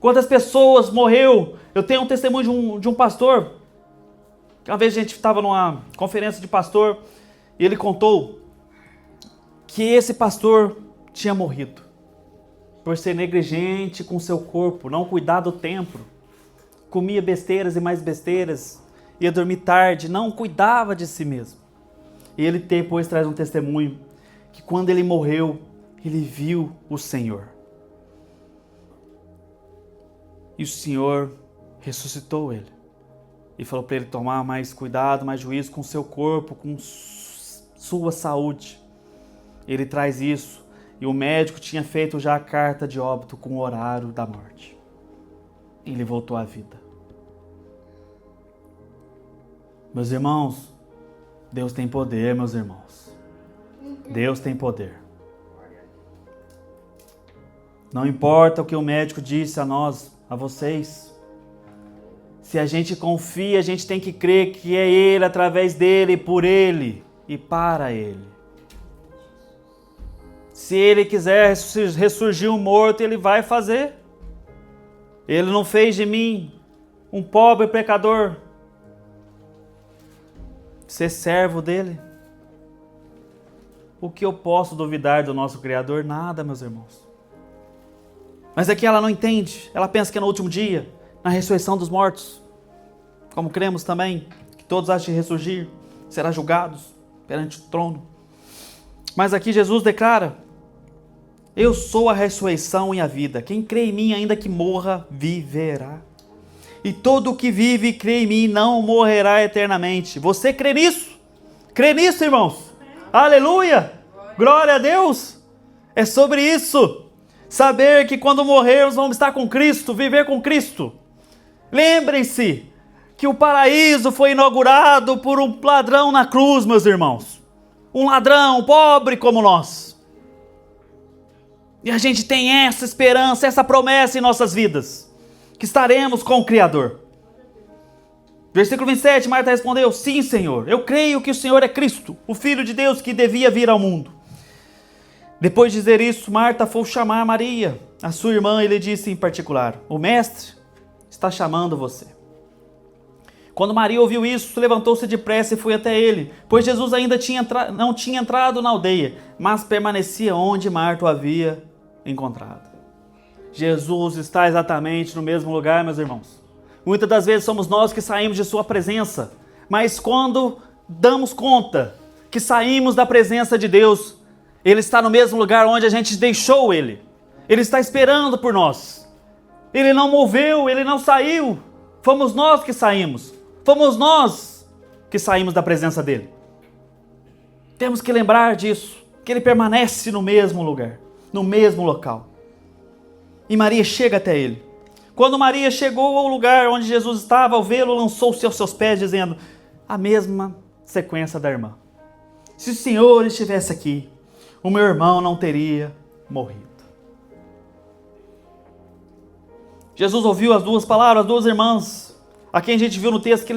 Quantas pessoas morreu? Eu tenho um testemunho de um pastor. Uma vez a gente estava numa conferência de pastor e ele contou que esse pastor tinha morrido por ser negligente com seu corpo, não cuidar do templo, comia besteiras e mais besteiras, ia dormir tarde, não cuidava de si mesmo. E ele depois traz um testemunho que quando ele morreu, ele viu o Senhor. E o Senhor ressuscitou ele. E falou para ele tomar mais cuidado, mais juízo com seu corpo, com sua saúde. Ele traz isso. E o médico tinha feito já a carta de óbito com o horário da morte. Ele voltou à vida. Meus irmãos, Deus tem poder, meus irmãos. Deus tem poder. Não importa o que o médico disse a nós, a vocês. Se a gente confia, a gente tem que crer que é Ele, através dEle, por Ele e para Ele. Se Ele quiser ressurgir um morto, Ele vai fazer. Ele não fez de mim um pobre pecador ser servo dEle. O que eu posso duvidar do nosso Criador? Nada, meus irmãos. Mas aqui ela não entende. Ela pensa que é no último dia, na ressurreição dos mortos. Como cremos também, que todos há de ressurgir, serão julgados perante o trono. Mas aqui Jesus declara: eu sou a ressurreição e a vida. Quem crê em mim, ainda que morra, viverá. E todo o que vive e crê em mim não morrerá eternamente. Você crê nisso? Crê nisso, irmãos? Aleluia! Glória a Deus! É sobre isso. Saber que quando morrermos vamos estar com Cristo, viver com Cristo. Lembrem-se que o paraíso foi inaugurado por um ladrão na cruz, meus irmãos. Um ladrão pobre como nós. E a gente tem essa esperança, essa promessa em nossas vidas, que estaremos com o Criador. Versículo 27, Marta respondeu: sim, Senhor, eu creio que o Senhor é Cristo, o Filho de Deus que devia vir ao mundo. Depois de dizer isso, Marta foi chamar Maria, a sua irmã, e lhe disse em particular: o mestre está chamando você. Quando Maria ouviu isso, levantou-se depressa e foi até ele, pois Jesus ainda não tinha entrado na aldeia, mas permanecia onde Marta o havia encontrado. Jesus está exatamente no mesmo lugar, meus irmãos. Muitas das vezes somos nós que saímos de sua presença, mas quando damos conta que saímos da presença de Deus, Ele está no mesmo lugar onde a gente deixou Ele. Ele está esperando por nós. Ele não moveu, Ele não saiu. Fomos nós que saímos. Fomos nós que saímos da presença dEle. Temos que lembrar disso, que Ele permanece no mesmo lugar, no mesmo local. E Maria chega até Ele. Quando Maria chegou ao lugar onde Jesus estava, ao vê-lo, lançou-se aos seus pés, dizendo a mesma sequência da irmã: se o Senhor estivesse aqui, o meu irmão não teria morrido. Jesus ouviu as duas palavras, as duas irmãs, a quem a gente viu no texto que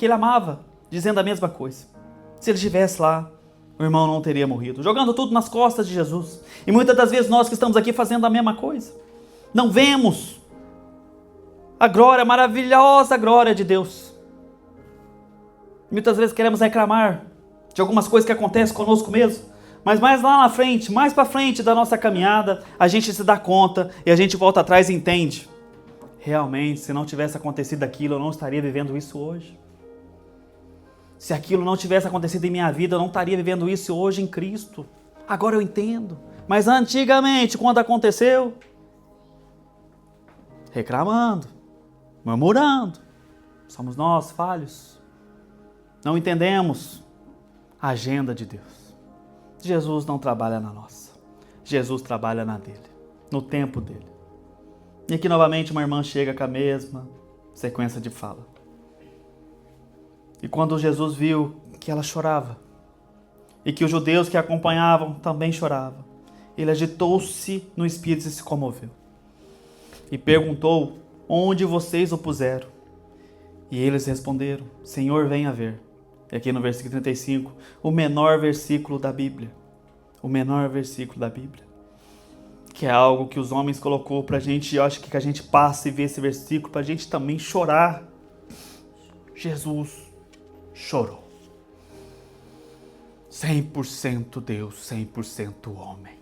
ele amava, dizendo a mesma coisa. Se ele estivesse lá, o irmão não teria morrido. Jogando tudo nas costas de Jesus. E muitas das vezes nós que estamos aqui fazendo a mesma coisa. Não vemos a glória, a maravilhosa glória de Deus. Muitas vezes queremos reclamar de algumas coisas que acontecem conosco mesmo. Mas mais lá na frente, mais para frente da nossa caminhada, a gente se dá conta e a gente volta atrás e entende. Realmente, se não tivesse acontecido aquilo, eu não estaria vivendo isso hoje. Se aquilo não tivesse acontecido em minha vida, eu não estaria vivendo isso hoje em Cristo. Agora eu entendo. Mas antigamente, quando aconteceu, reclamando, murmurando, somos nós falhos. Não entendemos a agenda de Deus. Jesus não trabalha na nossa. Jesus trabalha na dele, no tempo dele. E aqui novamente uma irmã chega com a mesma sequência de fala. E quando Jesus viu que ela chorava, e que os judeus que a acompanhavam também choravam, ele agitou-se no espírito e se comoveu. E perguntou: onde vocês o puseram? E eles responderam: Senhor, venha ver. E aqui no versículo 35, o menor versículo da Bíblia. O menor versículo da Bíblia. Que é algo que os homens colocou pra gente, e eu acho que a gente passa e vê esse versículo pra gente também chorar. Jesus chorou. 100% Deus, 100% homem.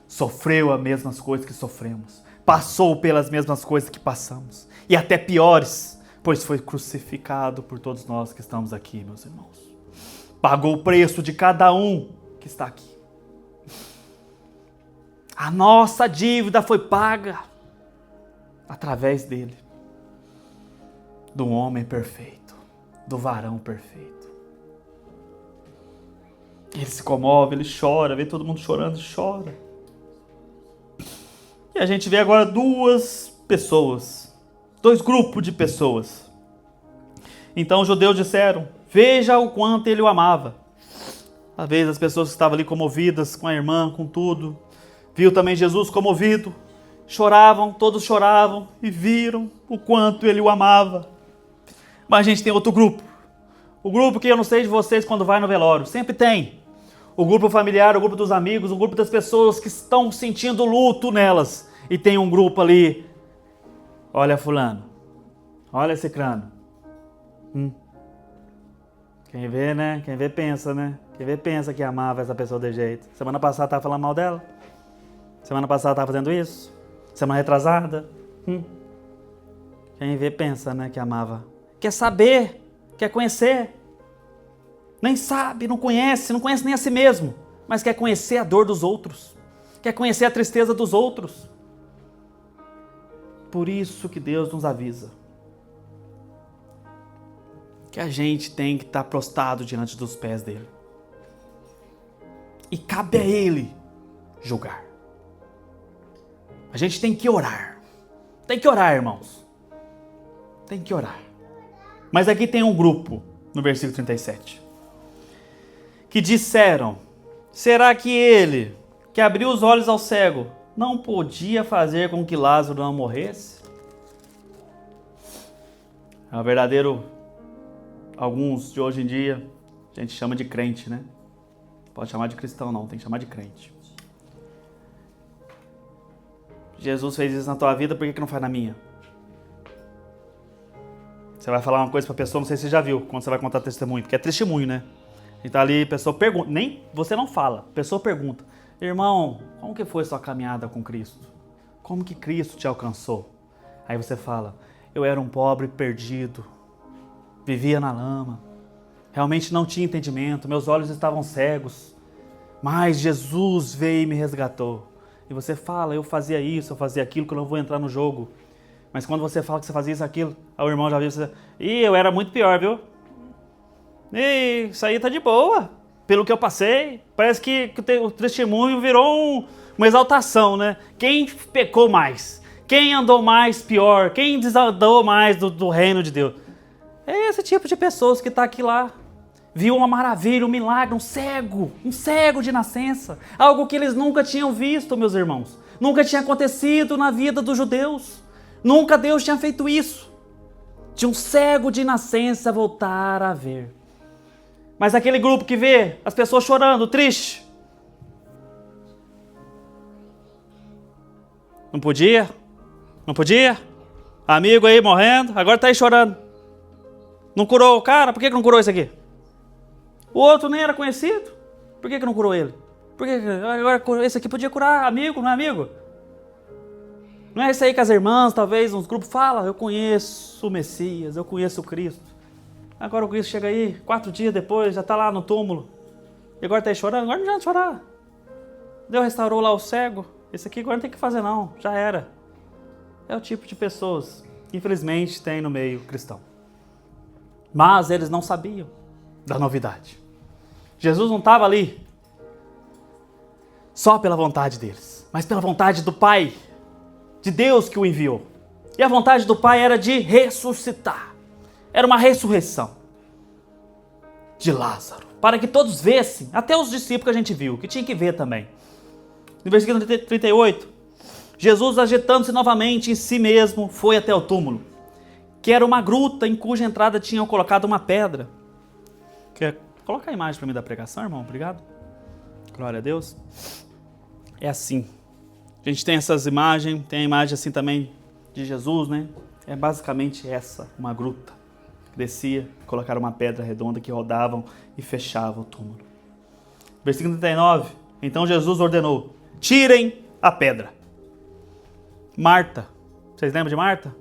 Sofreu as mesmas coisas que sofremos. Passou pelas mesmas coisas que passamos. E até piores, pois foi crucificado por todos nós que estamos aqui, meus irmãos. Pagou o preço de cada um que está aqui. A nossa dívida foi paga através dele. Do homem perfeito, do varão perfeito. Ele se comove, ele chora, vê todo mundo chorando, chora. E a gente vê agora dois grupos de pessoas. Então os judeus disseram: Veja o quanto ele o amava. Às vezes as pessoas que estavam ali comovidas com a irmã, com tudo, viu também Jesus comovido, choravam, todos choravam e viram o quanto ele o amava. Mas a gente tem outro grupo. O grupo que eu não sei de vocês quando vai no velório, sempre tem. O grupo familiar, o grupo dos amigos, o grupo das pessoas que estão sentindo luto nelas. E tem um grupo ali, olha fulano, olha cicrano. Quem vê, né? Quem vê pensa, né? Quem vê pensa que amava essa pessoa de jeito. Semana passada estava falando mal dela. Semana passada estava fazendo isso. Semana retrasada. Quem vê pensa, né? Que amava. Quer saber, quer conhecer. Nem sabe, não conhece nem a si mesmo. Mas quer conhecer a dor dos outros. Quer conhecer a tristeza dos outros. Por isso que Deus nos avisa que a gente tem que estar prostrado diante dos pés dele. E cabe a ele julgar. A gente tem que orar. Tem que orar, irmãos. Tem que orar. Mas aqui tem um grupo, no versículo 37, que disseram: será que ele, que abriu os olhos ao cego, não podia fazer com que Lázaro não morresse? É o verdadeiro, alguns de hoje em dia, a gente chama de crente, né? Pode chamar de cristão não, tem que chamar de crente. Jesus fez isso na tua vida, por que não faz na minha? Você vai falar uma coisa pra pessoa, não sei se você já viu, quando você vai contar testemunho, porque é testemunho, né? E tá ali, a pessoa pergunta, nem você não fala, a pessoa pergunta: irmão, como que foi sua caminhada com Cristo? Como que Cristo te alcançou? Aí você fala: eu era um pobre perdido, vivia na lama, realmente não tinha entendimento, meus olhos estavam cegos, mas Jesus veio e me resgatou. E você fala: eu fazia isso, eu fazia aquilo, que eu não vou entrar no jogo. Mas quando você fala que você fazia isso, aquilo, aí o irmão já viu você: ih, eu era muito pior, viu? E isso aí tá de boa, pelo que eu passei. Parece que o testemunho virou uma exaltação, né? Quem pecou mais? Quem andou mais pior? Quem desandou mais do reino de Deus? É esse tipo de pessoas que está aqui lá. Viu uma maravilha, um milagre, um cego de nascença. Algo que eles nunca tinham visto, meus irmãos. Nunca tinha acontecido na vida dos judeus. Nunca Deus tinha feito isso. De um cego de nascença voltar a ver. Mas aquele grupo que vê as pessoas chorando, triste. Não podia? Não podia? Amigo aí morrendo, agora tá aí chorando. Não curou o cara? Por que não curou esse aqui? O outro nem era conhecido. Por que não curou ele? Por que agora esse aqui podia curar? Amigo, não é amigo? Não é isso aí que as irmãs, talvez, uns grupos falam: eu conheço o Messias, eu conheço o Cristo. Agora o Cristo chega aí, 4 dias depois, já está lá no túmulo. E agora está aí chorando? Agora não adianta chorar. Deus restaurou lá o cego. Esse aqui agora não tem que fazer não, já era. É o tipo de pessoas que infelizmente tem no meio cristão. Mas eles não sabiam da novidade. Jesus não estava ali só pela vontade deles, mas pela vontade do Pai, de Deus que o enviou. E a vontade do Pai era de ressuscitar. Era uma ressurreição de Lázaro, para que todos vissem, até os discípulos que a gente viu, que tinha que ver também. No versículo 38, Jesus, agitando-se novamente em si mesmo, foi até o túmulo, que era uma gruta em cuja entrada tinham colocado uma pedra. Quer colocar a imagem para mim da pregação, irmão? Obrigado. Glória a Deus. É assim. A gente tem essas imagens, tem a imagem assim também de Jesus, né? É basicamente essa, uma gruta. Descia, colocaram uma pedra redonda que rodavam e fechava o túmulo. Versículo 39. Então Jesus ordenou: tirem a pedra. Marta, vocês lembram de Marta?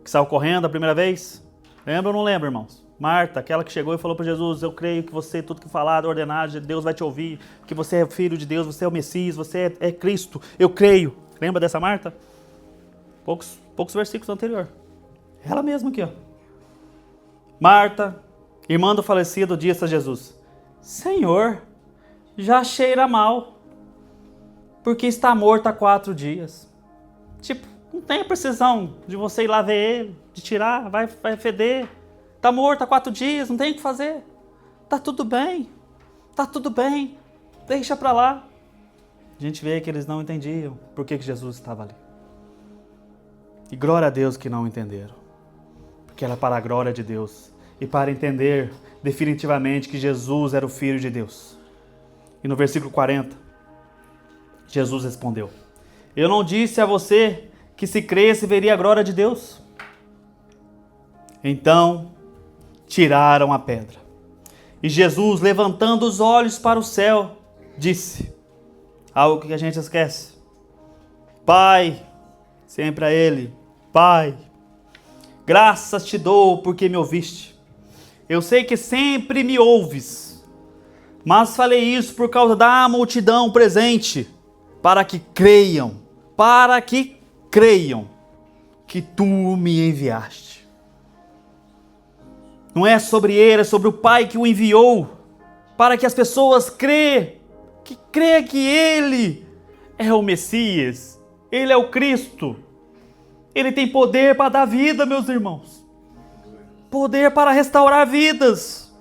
Que saiu correndo a primeira vez? Lembra ou não lembra, irmãos? Marta, aquela que chegou e falou para Jesus: eu creio que você, tudo que falar, ordenado, Deus vai te ouvir, que você é filho de Deus, você é o Messias, você é Cristo, eu creio. Lembra dessa Marta? Poucos versículos anterior. Ela mesma aqui, ó. Marta, irmã do falecido, disse a Jesus: Senhor, já cheira mal, porque está morto há 4 dias. Tipo, não tem a precisão de você ir lá ver ele, de tirar, vai feder. Está morto há 4 dias, não tem o que fazer. Está tudo bem. Está tudo bem. Deixa para lá. A gente vê que eles não entendiam por que Jesus estava ali. E glória a Deus que não entenderam. Porque era para a glória de Deus. E para entender definitivamente que Jesus era o Filho de Deus. E no versículo 40, Jesus respondeu: eu não disse a você que se cresce veria a glória de Deus? Então tiraram a pedra. E Jesus, levantando os olhos para o céu, disse algo que a gente esquece: Pai, sempre a Ele, Pai, graças te dou porque me ouviste. Eu sei que sempre me ouves, mas falei isso por causa da multidão presente, para que creiam que tu me enviaste. Não é sobre ele, é sobre o Pai que o enviou, para que as pessoas creem que ele é o Messias, ele é o Cristo. Ele tem poder para dar vida, meus irmãos. Poder para restaurar vidas.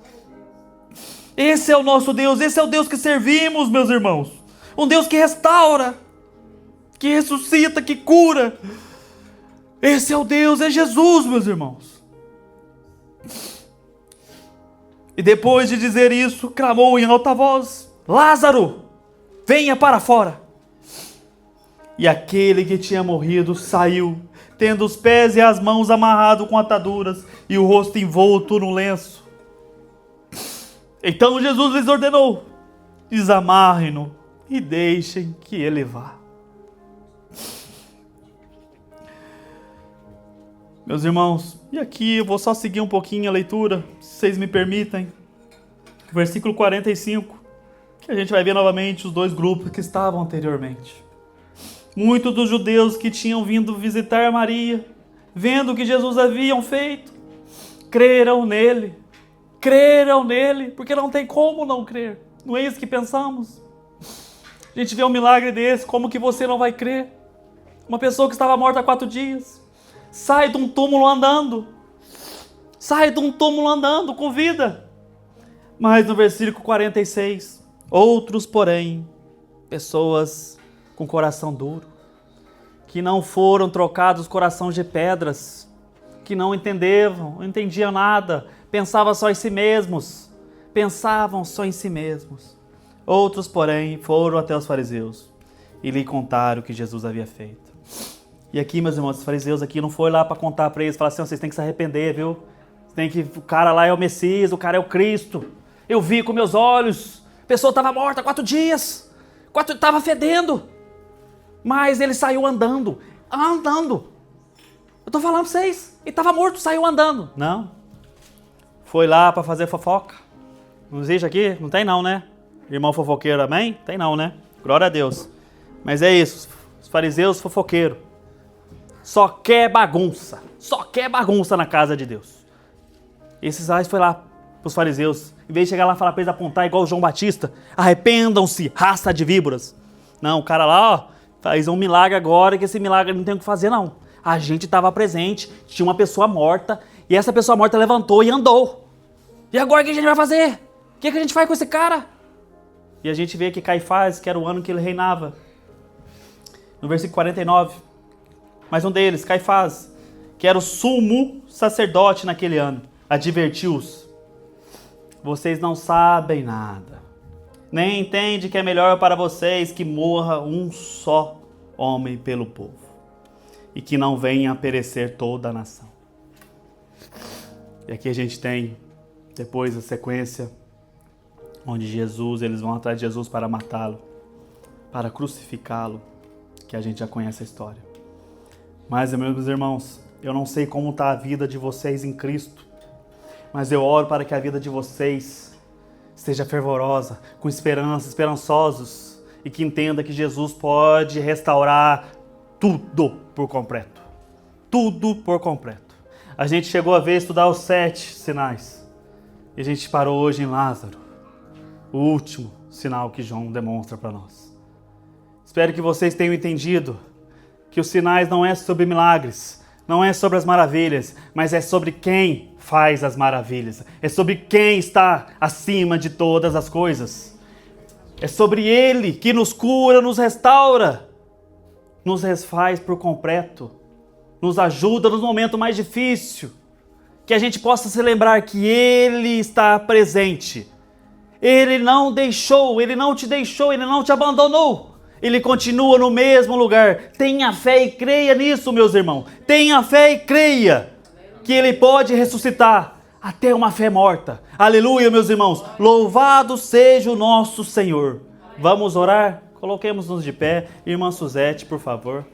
Esse é o nosso Deus, esse é o Deus que servimos, meus irmãos. Um Deus que restaura, que ressuscita, que cura. Esse é o Deus, é Jesus, meus irmãos. E depois de dizer isso, clamou em alta voz: Lázaro, venha para fora. E aquele que tinha morrido saiu, tendo os pés e as mãos amarrados com ataduras e o rosto envolto no lenço. Então Jesus lhes ordenou: desamarrem-no e deixem que ele vá. Meus irmãos, e aqui eu vou só seguir um pouquinho a leitura, se vocês me permitem. Versículo 45, que a gente vai ver novamente os 2 grupos que estavam anteriormente. Muitos dos judeus que tinham vindo visitar Maria, vendo o que Jesus havia feito, creram nele, porque não tem como não crer. Não é isso que pensamos? A gente vê um milagre desse, como que você não vai crer? Uma pessoa que estava morta há 4 dias, sai de um túmulo andando com vida. Mas no versículo 46, outros, porém, pessoas com coração duro, que não foram trocados corações de pedras, que não entendiam nada, pensavam só em si mesmos. Outros, porém, foram até os fariseus e lhe contaram o que Jesus havia feito. E aqui, meus irmãos, os fariseus aqui não foi lá para contar para eles, falar assim: vocês têm que se arrepender, viu? O cara lá é o Messias, o cara é o Cristo. Eu vi com meus olhos, a pessoa estava morta há 4 dias, estava fedendo, mas ele saiu andando. Eu estou falando para vocês, ele estava morto, saiu andando. Não, foi lá para fazer fofoca. Não existe aqui? Não tem não, né? Irmão fofoqueiro, amém? Tem não, né? Glória a Deus. Mas é isso, os fariseus fofoqueiros. Só quer bagunça na casa de Deus. Esses aí foi lá para os fariseus, em vez de chegar lá e falar para eles apontar igual o João Batista: arrependam-se, raça de víboras. Não, o cara lá, ó, faz um milagre agora, que esse milagre não tem o que fazer não. A gente estava presente, tinha uma pessoa morta, e essa pessoa morta levantou e andou. E agora o que a gente vai fazer? O que a gente faz com esse cara? E a gente vê que Caifás, que era o ano que ele reinava, no versículo 49, mais um deles, Caifás, que era o sumo sacerdote naquele ano, advertiu-os: vocês não sabem nada, nem entendem que é melhor para vocês que morra um só homem pelo povo, e que não venha a perecer toda a nação. E aqui a gente tem, depois a sequência, onde eles vão atrás de Jesus para matá-lo, para crucificá-lo, que a gente já conhece a história. Mas, meus irmãos, eu não sei como está a vida de vocês em Cristo, mas eu oro para que a vida de vocês esteja fervorosa, com esperança, esperançosos, e que entenda que Jesus pode restaurar tudo por completo. Tudo por completo. A gente chegou a estudar os 7 sinais, e a gente parou hoje em Lázaro, o último sinal que João demonstra para nós. Espero que vocês tenham entendido que os sinais não é sobre milagres, não é sobre as maravilhas, mas é sobre quem faz as maravilhas. É sobre quem está acima de todas as coisas. É sobre Ele que nos cura, nos restaura, nos refaz por completo, nos ajuda no momento mais difícil. Que a gente possa se lembrar que Ele está presente. Ele não deixou, Ele não te deixou, Ele não te abandonou. Ele continua no mesmo lugar. Tenha fé e creia nisso, meus irmãos. Tenha fé e creia que Ele pode ressuscitar até uma fé morta. Aleluia, meus irmãos. Louvado seja o nosso Senhor. Vamos orar? Coloquemos-nos de pé. Irmã Suzete, por favor.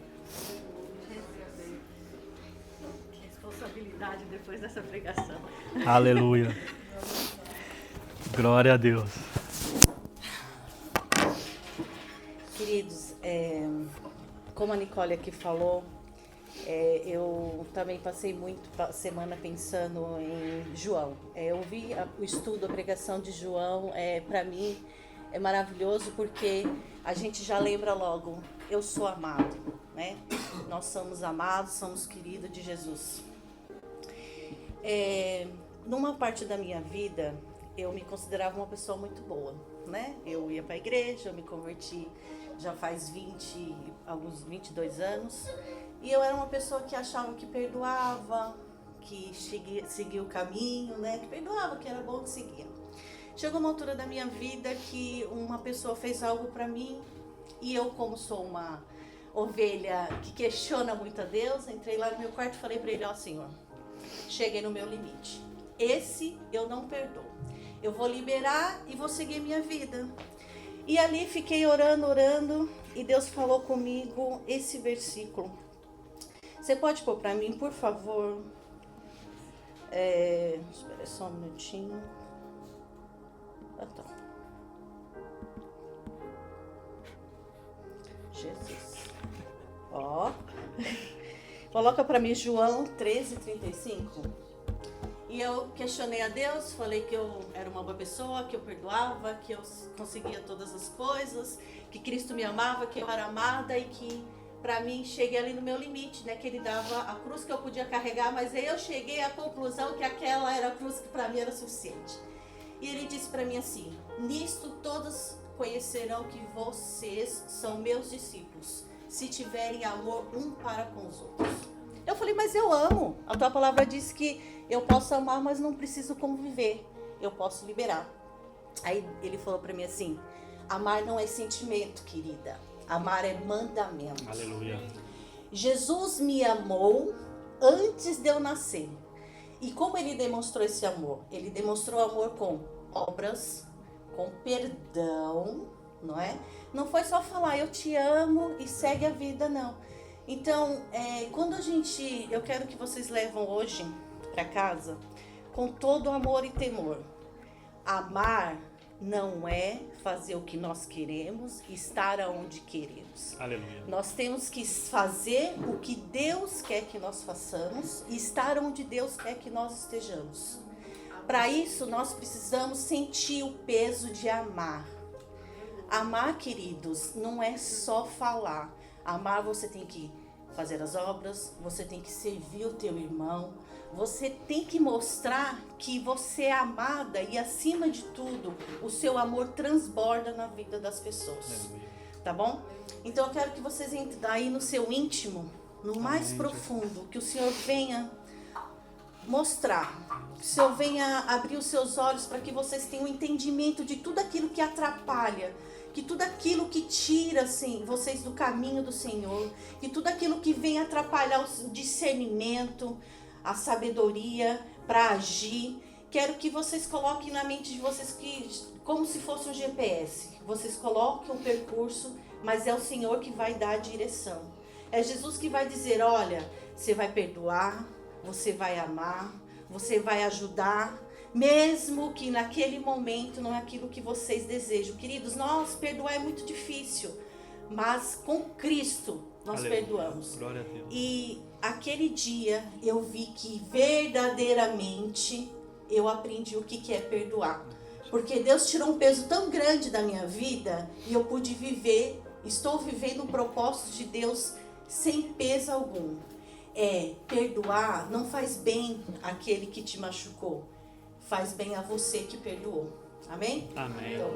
Responsabilidade depois dessa pregação. Aleluia. Glória a Deus. Queridos, como a Nicole aqui falou, eu também passei muito semana pensando em João. Eu vi o estudo, a pregação de João, para mim é maravilhoso porque a gente já lembra logo, eu sou amado, né? Nós somos amados, somos queridos de Jesus. Numa parte da minha vida, eu me considerava uma pessoa muito boa, né? Eu ia para a igreja, eu me converti já faz 22 anos. E eu era uma pessoa que achava que perdoava, que seguia o caminho, né? Que perdoava, que era bom de seguir. Chegou uma altura da minha vida que uma pessoa fez algo para mim e eu, como sou uma ovelha que questiona muito a Deus, entrei lá no meu quarto e falei para ele: ó, Senhor, cheguei no meu limite. Esse eu não perdoo. Eu vou liberar e vou seguir minha vida. E ali fiquei orando, e Deus falou comigo esse versículo. Você pode pôr para mim, por favor? Espera só um minutinho. Tá. Jesus. Ó. Coloca para mim João 13:35. E eu questionei a Deus, falei que eu era uma boa pessoa, que eu perdoava, que eu conseguia todas as coisas, que Cristo me amava, que eu era amada e que, para mim, cheguei ali no meu limite, né? Que Ele dava a cruz que eu podia carregar, mas aí eu cheguei à conclusão que aquela era a cruz que para mim era suficiente. E Ele disse para mim assim: nisto todos conhecerão que vocês são meus discípulos, se tiverem amor um para com os outros. Eu falei: mas eu amo. A tua palavra diz que eu posso amar, mas não preciso conviver. Eu posso liberar. Aí ele falou para mim assim: amar não é sentimento, querida. Amar é mandamento. Aleluia. Jesus me amou antes de eu nascer. E como Ele demonstrou esse amor? Ele demonstrou amor com obras, com perdão, não é? Não foi só falar eu te amo e segue a vida, não. Então, eu quero que vocês levam hoje para casa com todo amor e temor. Amar não é fazer o que nós queremos, estar aonde queremos. Aleluia. Nós temos que fazer o que Deus quer que nós façamos e estar onde Deus quer que nós estejamos. Para isso, nós precisamos sentir o peso de amar. Amar, queridos, não é só falar. Amar, você tem que fazer as obras, você tem que servir o teu irmão, você tem que mostrar que você é amada e, acima de tudo, o seu amor transborda na vida das pessoas. Tá bom? Então eu quero que vocês entrem aí no seu íntimo, no mais profundo, que o Senhor venha mostrar, que o Senhor venha abrir os seus olhos para que vocês tenham um entendimento de tudo aquilo que atrapalha, que tudo aquilo que tira assim, vocês do caminho do Senhor, que tudo aquilo que vem atrapalhar o discernimento, a sabedoria para agir. Quero que vocês coloquem na mente de vocês que, como se fosse um GPS, vocês coloquem um percurso, mas é o Senhor que vai dar a direção. É Jesus que vai dizer: olha, você vai perdoar, você vai amar, você vai ajudar, mesmo que naquele momento não é aquilo que vocês desejam. Queridos, nós perdoar é muito difícil, mas com Cristo nós perdoamos. Glória a Deus. E aquele dia eu vi que verdadeiramente eu aprendi o que é perdoar. Porque Deus tirou um peso tão grande da minha vida e eu pude viver, estou vivendo o propósito de Deus sem peso algum. perdoar não faz bem àquele que te machucou, faz bem a você que perdoou. Amém? Amém. Então,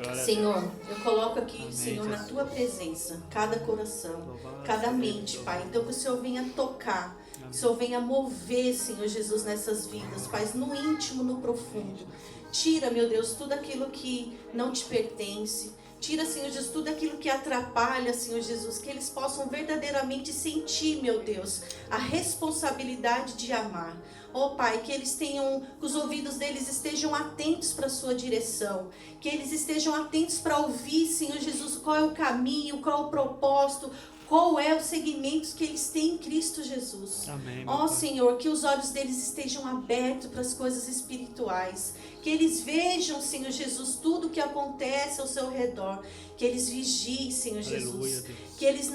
Glória a Senhor, Deus. eu coloco aqui, Amém, Senhor, na Jesus. tua presença, cada coração, cada mente, Pai. Então que o Senhor venha tocar, que o Senhor venha mover, Senhor Jesus, nessas vidas, Pai, no íntimo, no profundo. Tira, meu Deus, tudo aquilo que não te pertence. Tira, Senhor Jesus, tudo aquilo que atrapalha, Senhor Jesus, que eles possam verdadeiramente sentir, meu Deus, a responsabilidade de amar. Oh Pai, que eles tenham, que os ouvidos deles estejam atentos para a sua direção, que eles estejam atentos para ouvir, Senhor Jesus, qual é o caminho, qual é o propósito, qual é os segmentos que eles têm em Cristo Jesus. Amém, Ó Senhor, que os olhos deles estejam abertos para as coisas espirituais, que eles vejam, Senhor Jesus, tudo o que acontece ao seu redor, que eles vigiem, Senhor Jesus, que eles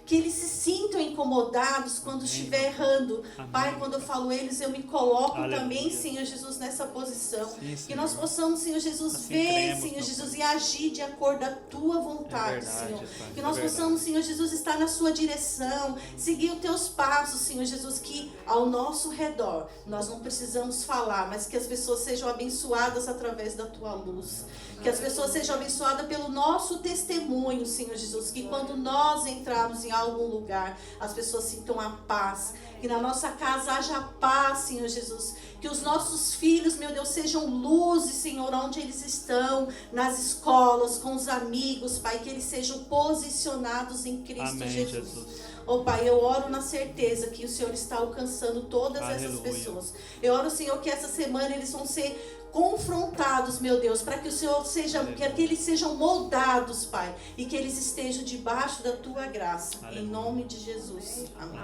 que eles se sintam incomodados quando estiver errando. Amém. Pai, quando eu falo eles, eu me coloco Aleluia. Também, Senhor Jesus, nessa posição. Sim, que nós possamos, Senhor Jesus, assim ver, cremos, Senhor meu Jesus, Pai. e agir de acordo com a Tua vontade, verdade, Senhor. Pai, Que nós é possamos, Senhor Jesus, estar na Sua direção, seguir os Teus passos, Senhor Jesus, que ao nosso redor nós não precisamos falar, mas que as pessoas sejam abençoadas através da Tua luz. Que as pessoas sejam abençoadas pelo nosso testemunho, Senhor Jesus. Que quando nós entrarmos em algum lugar, as pessoas sintam a paz. Que na nossa casa haja paz, Senhor Jesus. Que os nossos filhos, meu Deus, sejam luzes, Senhor, onde eles estão, nas escolas, com os amigos, Pai. Que eles sejam posicionados em Cristo. Amém, Jesus. Oh Pai, eu oro na certeza que o Senhor está alcançando todas Aleluia. essas pessoas. Eu oro, Senhor, que essa semana eles vão ser confrontados, meu Deus, para que o Senhor seja, que eles sejam moldados, Pai, e que eles estejam debaixo da Tua graça. Aleluia. Em nome de Jesus. Amém.